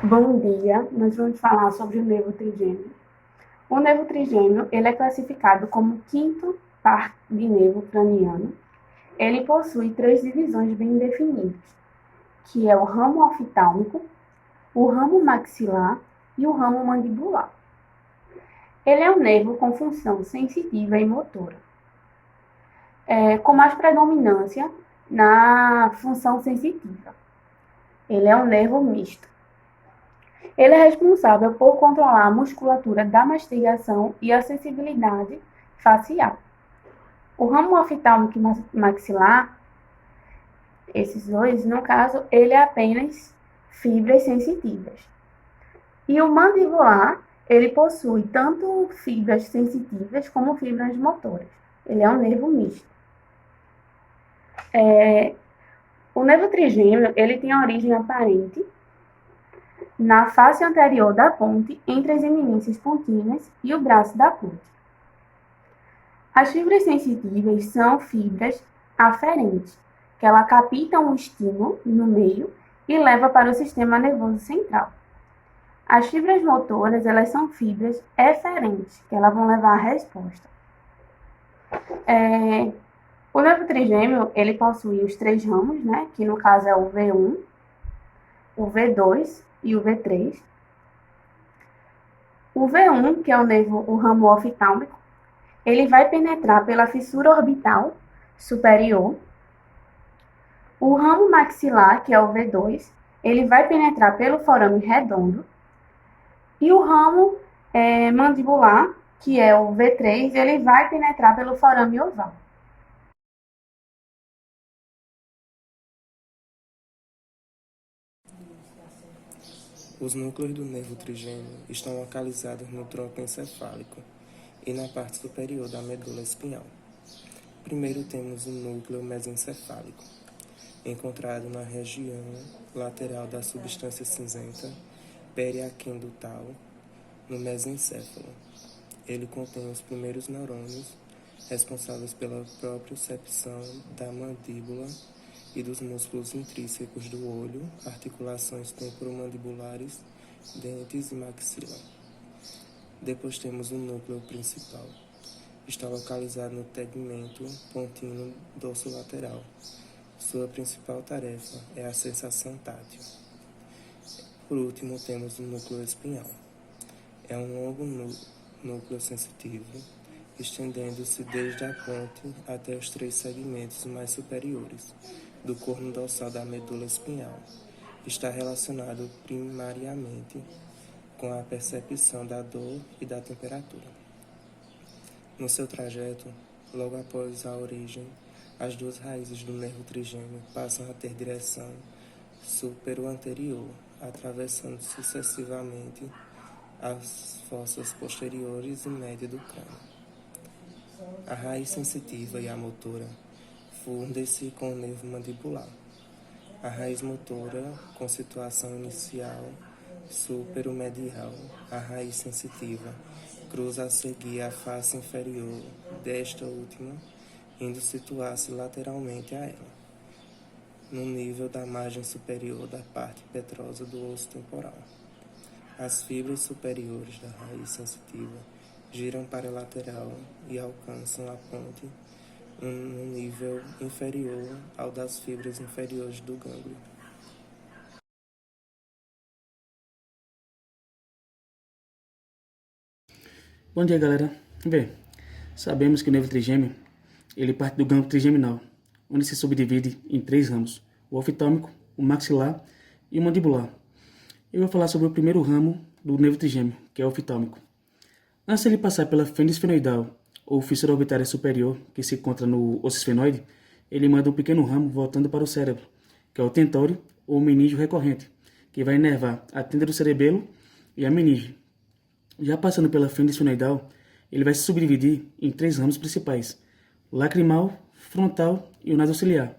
Bom dia, nós vamos falar sobre o nervo trigêmeo. O nervo trigêmeo, ele é classificado como o quinto par de nervo craniano. Ele possui 3 divisões bem definidas, que é o ramo oftálmico, o ramo maxilar e o ramo mandibular. Ele é um nervo com função sensitiva e motora, com mais predominância na função sensitiva. Ele é um nervo misto. Ele é responsável por controlar a musculatura da mastigação e a sensibilidade facial. O ramo oftálmico e maxilar, esses dois, no caso, ele é apenas fibras sensitivas. E o mandibular, ele possui tanto fibras sensitivas como fibras motoras. Ele é um nervo misto. O nervo trigêmeo, ele tem origem aparente na face anterior da ponte, entre as eminências pontinas e o braço da ponte. As fibras sensitivas são fibras aferentes, que ela captam o estímulo no meio e leva para o sistema nervoso central. As fibras motoras, elas são fibras eferentes, que elas vão levar a resposta. O nervo trigêmeo, ele possui os 3 ramos, né, que no caso é o V1, o V2 e o V3. O V1, que é o ramo oftálmico, ele vai penetrar pela fissura orbital superior. O ramo maxilar, que é o V2, ele vai penetrar pelo forame redondo. E o ramo mandibular, que é o V3, ele vai penetrar pelo forame oval. Os núcleos do nervo trigêmeo estão localizados no tronco encefálico e na parte superior da medula espinhal. Primeiro temos o núcleo mesencefálico, encontrado na região lateral da substância cinzenta periaquedutal, no mesencéfalo. Ele contém os primeiros neurônios responsáveis pela propriocepção da mandíbula e dos músculos intrínsecos do olho, articulações temporomandibulares, dentes e maxila. Depois temos o núcleo principal. Está localizado no tegmento pontino dorsolateral. Sua principal tarefa é a sensação tátil. Por último, temos o núcleo espinhal. É um longo núcleo sensitivo, estendendo-se desde a ponte até os 3 segmentos mais superiores do corno dorsal da medula espinhal. Está relacionado primariamente com a percepção da dor e da temperatura. No seu trajeto, logo após a origem, as 2 raízes do nervo trigêmeo passam a ter direção supero-anterior, atravessando sucessivamente as fossas posteriores e média do crânio. A raiz sensitiva e a motora fundem-se com o nervo mandibular. A raiz motora, com situação inicial superomedial, a raiz sensitiva, cruza a seguir a face inferior desta última, indo situar-se lateralmente a ela, no nível da margem superior da parte petrosa do osso temporal. As fibras superiores da raiz sensitiva giram para a lateral e alcançam a ponte no nível inferior ao das fibras inferiores do gânglio. Bom dia, galera. Bem, sabemos que o nervo trigêmeo ele parte do gânglio trigeminal, onde se subdivide em 3 ramos: o oftálmico, o maxilar e o mandibular. Eu vou falar sobre o primeiro ramo do nervo trigêmeo, que é o oftálmico. Antes de ele passar pela fênix esfenoidal, ou fissura orbitária superior, que se encontra no osso esfenoide, ele manda um pequeno ramo voltando para o cérebro, que é o tentório ou meníngeo recorrente, que vai inervar a tenda do cerebelo e a meninge. Já passando pela fênix esfenoidal, ele vai se subdividir em 3 ramos principais: o lacrimal, frontal e o nasociliar.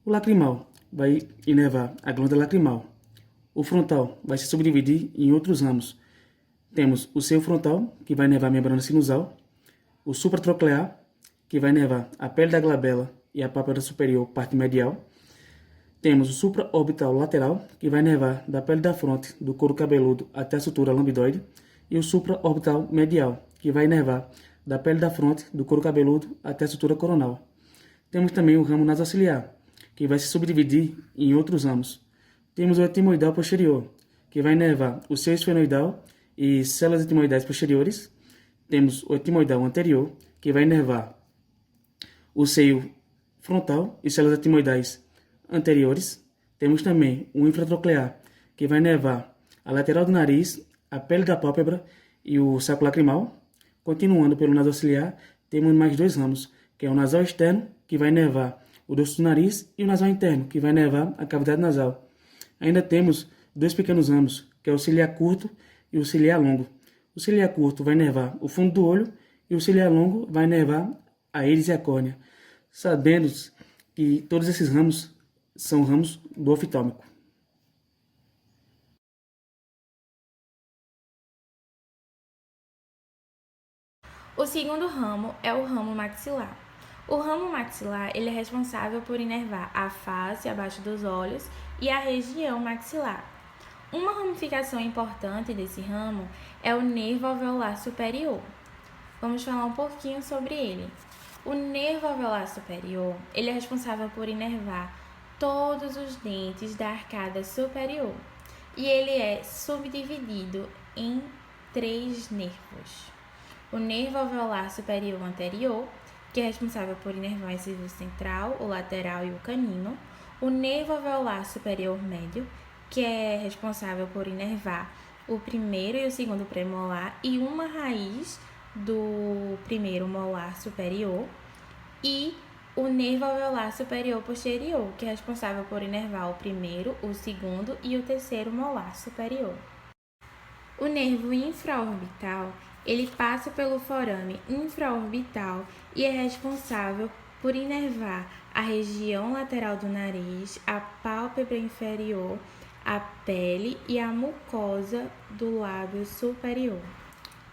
O lacrimal vai inervar a glândula lacrimal. O frontal vai se subdividir em outros ramos. Temos o seio frontal, que vai inervar a membrana sinusal, o supratroclear, que vai inervar a pele da glabela e a pálpebra superior, parte medial. Temos o supraorbital lateral, que vai inervar da pele da fronte, do couro cabeludo até a sutura lambidoide, e o supraorbital medial, que vai inervar da pele da fronte, do couro cabeludo até a sutura coronal. Temos também o ramo nasociliar, que vai se subdividir em outros ramos. Temos o etimoidal posterior, que vai inervar o seio esfenoidal e células etimoidais posteriores. Temos o etimoidal anterior, que vai inervar o seio frontal e células etimoidais anteriores. Temos também o infratroclear, que vai inervar a lateral do nariz, a pele da pálpebra e o saco lacrimal. Continuando pelo nasociliar, temos mais dois ramos, que é o nasal externo, que vai inervar o dorso do nariz, e o nasal interno, que vai inervar a cavidade nasal. Ainda temos dois pequenos ramos, que é o ciliar curto e o ciliar longo. O ciliar curto vai inervar o fundo do olho e o ciliar longo vai inervar a íris e a córnea. Sabendo que todos esses ramos são ramos do oftálmico. O segundo ramo é o ramo maxilar. O ramo maxilar ele é responsável por inervar a face abaixo dos olhos e a região maxilar. Uma ramificação importante desse ramo é o nervo alveolar superior. Vamos falar um pouquinho sobre ele. O nervo alveolar superior ele é responsável por inervar todos os dentes da arcada superior e ele é subdividido em 3 nervos. O nervo alveolar superior anterior, que é responsável por inervar o incisivo central, o lateral e o canino. O nervo alveolar superior médio, que é responsável por inervar o primeiro e o segundo premolar e uma raiz do primeiro molar superior. E o nervo alveolar superior posterior, que é responsável por inervar o primeiro, o segundo e o terceiro molar superior. O nervo infraorbital, ele passa pelo forame infraorbital e é responsável por inervar a região lateral do nariz, a pálpebra inferior, a pele e a mucosa do lábio superior.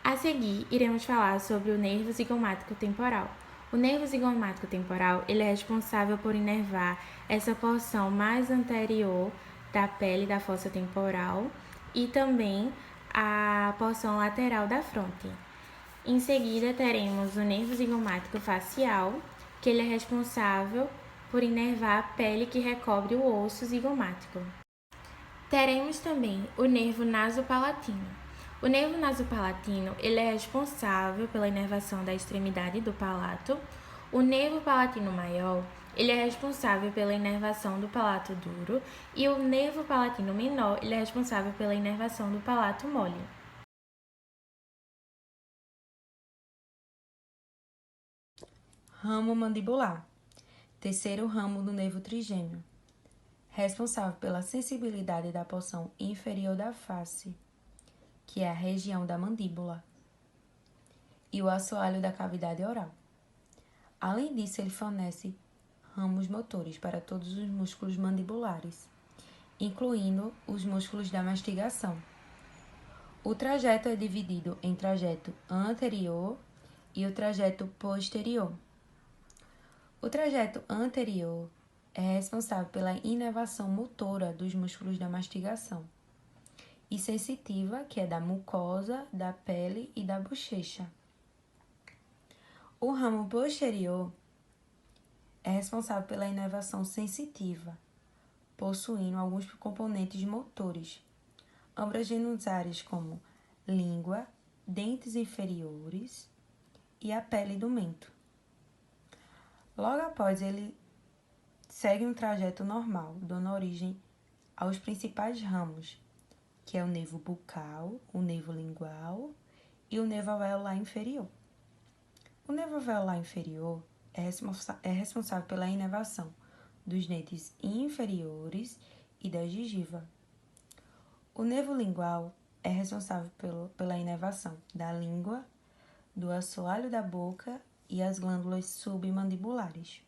A seguir, iremos falar sobre o nervo zigomático temporal. O nervo zigomático temporal ele é responsável por inervar essa porção mais anterior da pele da fossa temporal e também a porção lateral da fronte. Em seguida, teremos o nervo zigomático facial, que ele é responsável por inervar a pele que recobre o osso zigomático. Teremos também o nervo nasopalatino. O nervo nasopalatino ele é responsável pela inervação da extremidade do palato. O nervo palatino maior ele é responsável pela inervação do palato duro e o nervo palatino menor ele é responsável pela inervação do palato mole. Ramo mandibular, terceiro ramo do nervo trigêmeo, responsável pela sensibilidade da porção inferior da face, que é a região da mandíbula, e o assoalho da cavidade oral. Além disso, ele fornece ramos motores para todos os músculos mandibulares, incluindo os músculos da mastigação. O trajeto é dividido em trajeto anterior e o trajeto posterior. O trajeto anterior é responsável pela inervação motora dos músculos da mastigação e sensitiva, que é da mucosa, da pele e da bochecha. O ramo posterior é responsável pela inervação sensitiva, possuindo alguns componentes motores, abrangendo as áreas como língua, dentes inferiores e a pele do mento. Logo após, ele segue um trajeto normal, dando origem aos principais ramos, que é o nervo bucal, o nervo lingual e o nervo alveolar inferior. O nervo alveolar inferior é responsável pela inervação dos dentes inferiores e da gengiva. O nervo lingual é responsável pela inervação da língua, do assoalho da boca e as glândulas submandibulares.